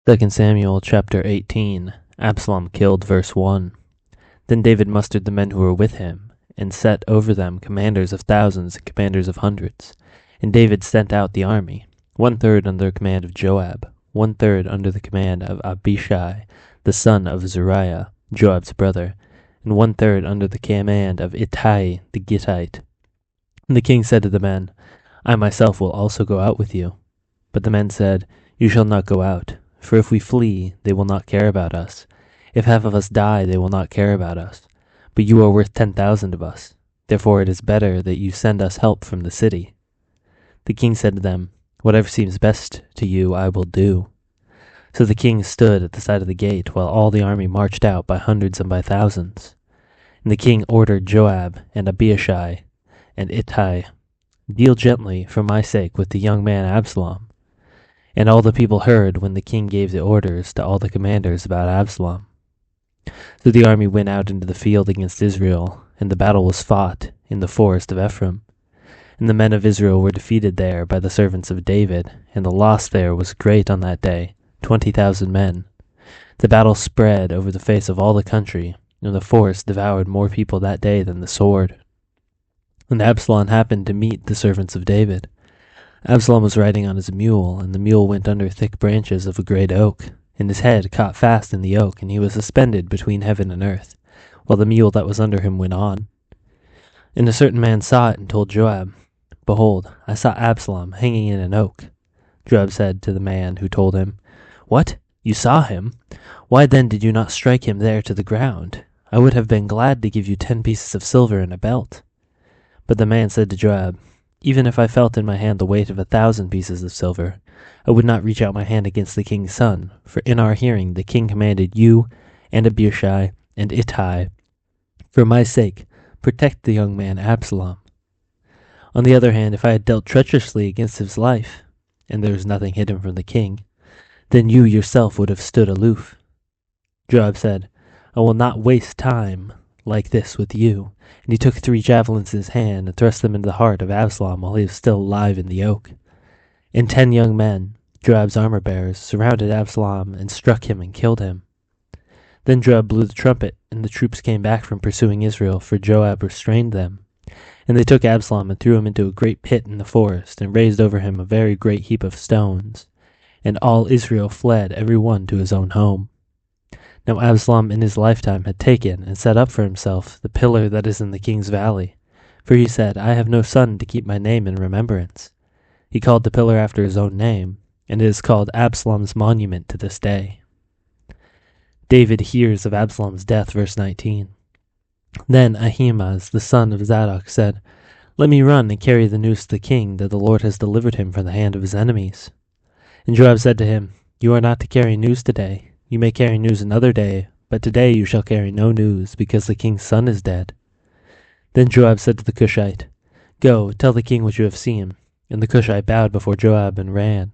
2 Samuel chapter 18. Absalom killed, verse 1. Then David mustered the men who were with him, and set over them commanders of thousands and commanders of hundreds. And David sent out the army, 1/3 under the command of Joab, 1/3 under the command of Abishai, the son of Zeruiah, Joab's brother, and 1/3 under the command of Ittai the Gittite. And the king said to the men, I myself will also go out with you. But the men said, You shall not go out. For if we flee, they will not care about us. If half of us die, they will not care about us. But you are worth 10,000 of us. Therefore it is better that you send us help from the city. The king said to them, Whatever seems best to you I will do. So the king stood at the side of the gate, while all the army marched out by hundreds and by thousands. And the king ordered Joab and Abishai and Ittai, Deal gently, for my sake, with the young man Absalom. And all the people heard when the king gave the orders to all the commanders about Absalom. So the army went out into the field against Israel, and the battle was fought in the forest of Ephraim. And the men of Israel were defeated there by the servants of David, and the loss there was great on that day, 20,000 men. The battle spread over the face of all the country, and the forest devoured more people that day than the sword. And Absalom happened to meet the servants of David. Absalom was riding on his mule, and the mule went under thick branches of a great oak, and his head caught fast in the oak, and he was suspended between heaven and earth, while the mule that was under him went on. And a certain man saw it and told Joab, Behold, I saw Absalom hanging in an oak. Joab said to the man who told him, What? You saw him? Why then did you not strike him there to the ground? I would have been glad to give you 10 pieces of silver and a belt. But the man said to Joab, Even if I felt in my hand the weight of 1,000 pieces of silver, I would not reach out my hand against the king's son, for in our hearing the king commanded you and Abishai and Ittai, For my sake, protect the young man Absalom. On the other hand, if I had dealt treacherously against his life, and there was nothing hidden from the king, then you yourself would have stood aloof. Joab said, I will not waste time like this with you. And he took 3 javelins in his hand and thrust them into the heart of Absalom while he was still alive in the oak. And 10 young men, Joab's armor-bearers, surrounded Absalom and struck him and killed him. Then Joab blew the trumpet, and the troops came back from pursuing Israel, for Joab restrained them. And they took Absalom and threw him into a great pit in the forest, and raised over him a very great heap of stones. And all Israel fled, every one to his own home. Now Absalom in his lifetime had taken and set up for himself the pillar that is in the king's valley. For he said, I have no son to keep my name in remembrance. He called the pillar after his own name, and it is called Absalom's monument to this day. David hears of Absalom's death, verse 19. Then Ahimaaz, the son of Zadok, said, Let me run and carry the news to the king that the Lord has delivered him from the hand of his enemies. And Joab said to him, You are not to carry news today. You may carry news another day, but today you shall carry no news, because the king's son is dead. Then Joab said to the Cushite, Go, tell the king what you have seen. And the Cushite bowed before Joab and ran.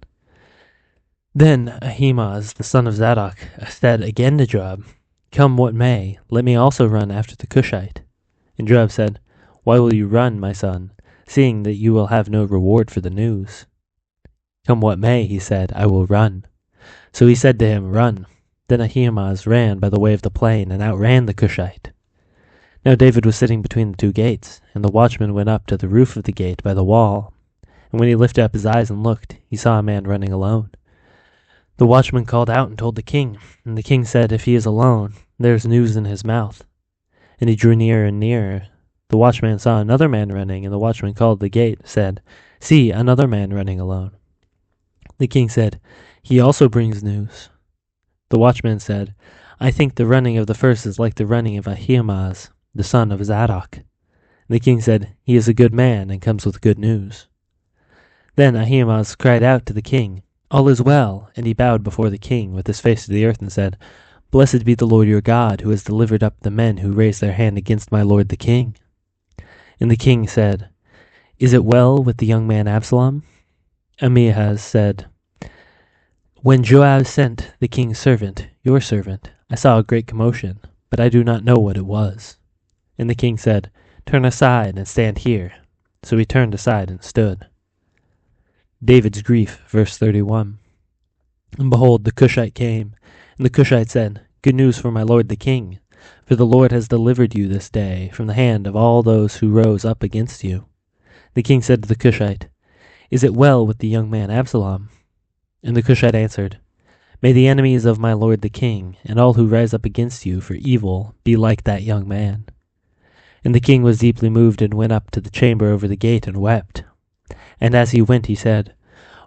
Then Ahimaaz, the son of Zadok, said again to Joab, Come what may, let me also run after the Cushite. And Joab said, Why will you run, my son, seeing that you will have no reward for the news? Come what may, he said, I will run. So he said to him, Run. Then Ahimaaz ran by the way of the plain, and outran the Cushite. Now David was sitting between the 2 gates, and the watchman went up to the roof of the gate by the wall. And when he lifted up his eyes and looked, he saw a man running alone. The watchman called out and told the king, and the king said, If he is alone, there is news in his mouth. And he drew nearer and nearer. The watchman saw another man running, and the watchman called at the gate, said, See, another man running alone. The king said, He also brings news. The watchman said, I think the running of the first is like the running of Ahimaaz, the son of Zadok. And the king said, He is a good man, and comes with good news. Then Ahimaaz cried out to the king, All is well, and he bowed before the king with his face to the earth and said, Blessed be the Lord your God, who has delivered up the men who raised their hand against my lord the king. And the king said, Is it well with the young man Absalom? Ahimaaz said, When Joab sent the king's servant, your servant, I saw a great commotion, but I do not know what it was. And the king said, Turn aside and stand here. So he turned aside and stood. David's grief, verse 31. And behold, the Cushite came. And the Cushite said, Good news for my lord the king, for the Lord has delivered you this day from the hand of all those who rose up against you. The king said to the Cushite, Is it well with the young man Absalom? And the Cushite answered, May the enemies of my lord the king, and all who rise up against you for evil, be like that young man. And the king was deeply moved, and went up to the chamber over the gate, and wept. And as he went, he said,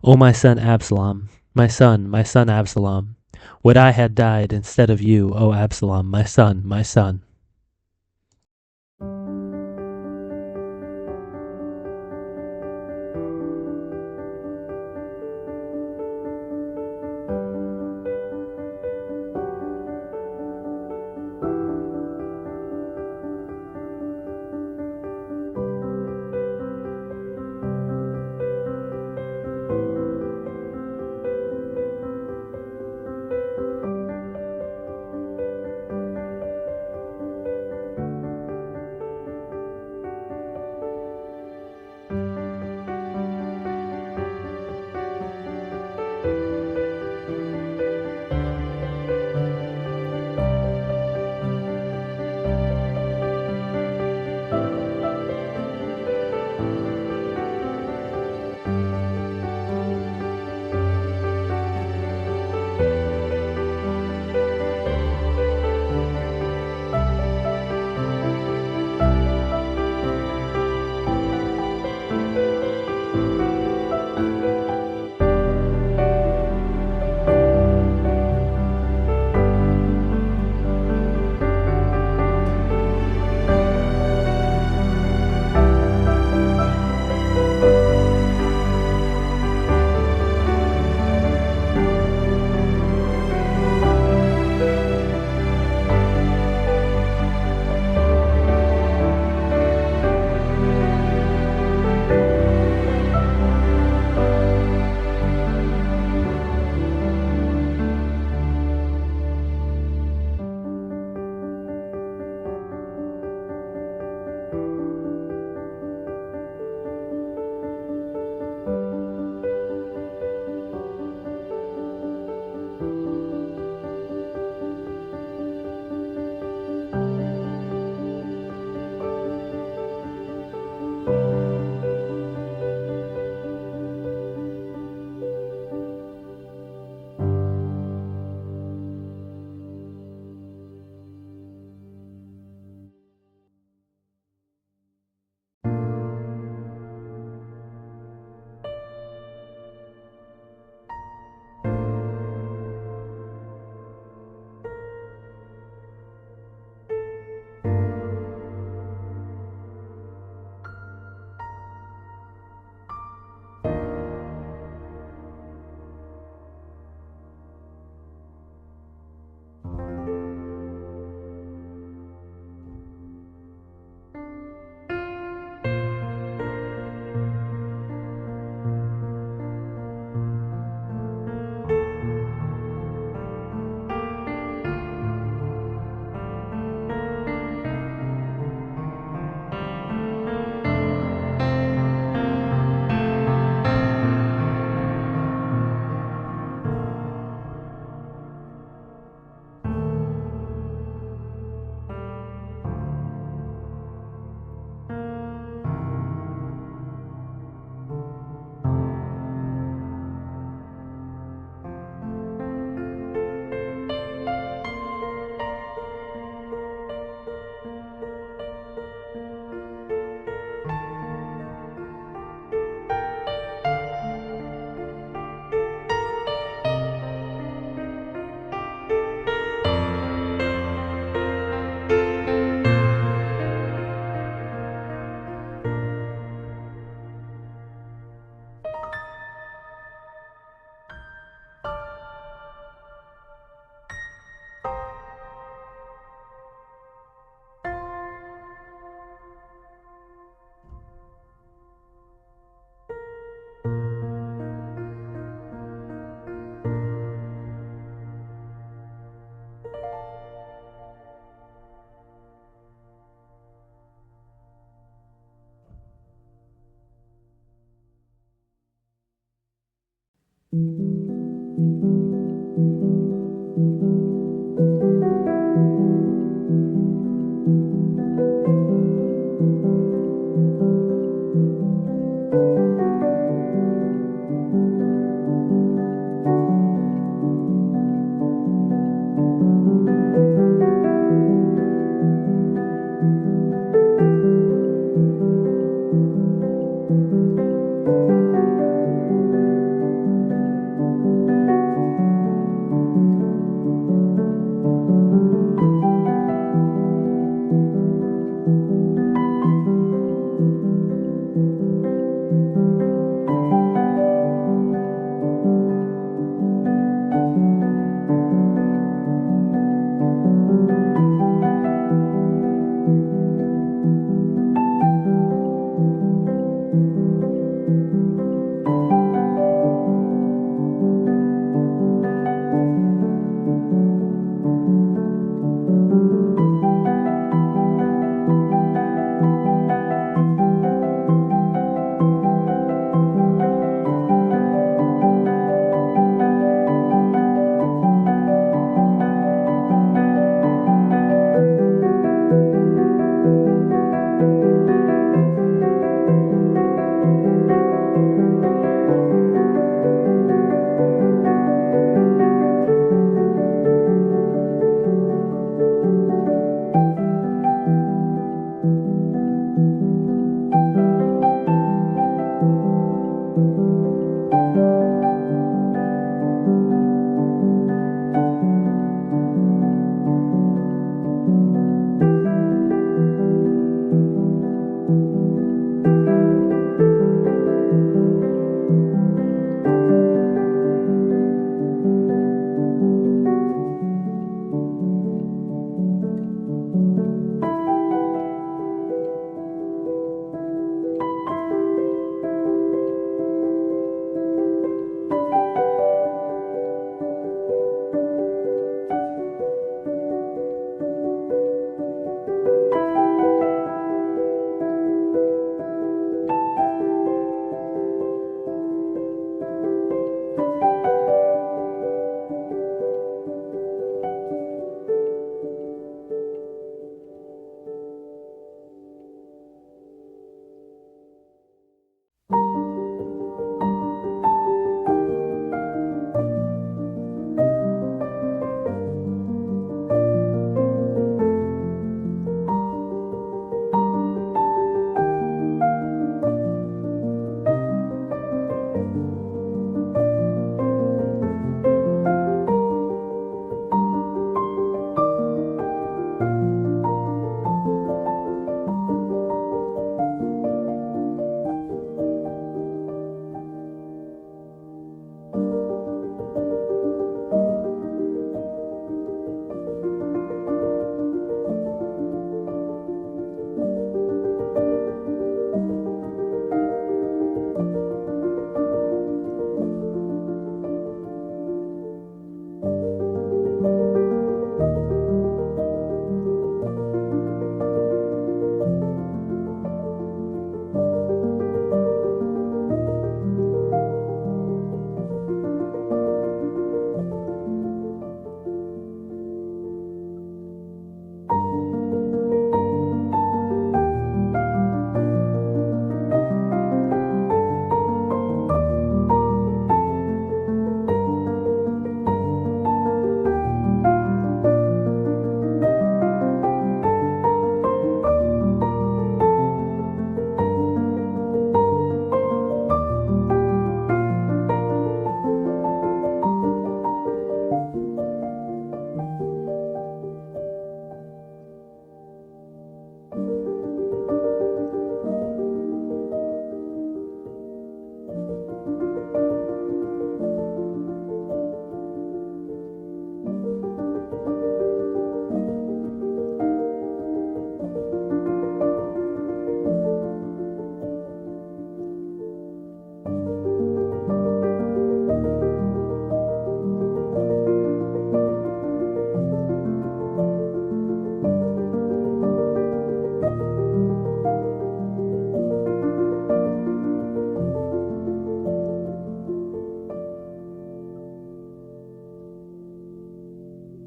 O my son Absalom, my son Absalom, would I had died instead of you, O Absalom, my son, my son.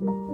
you.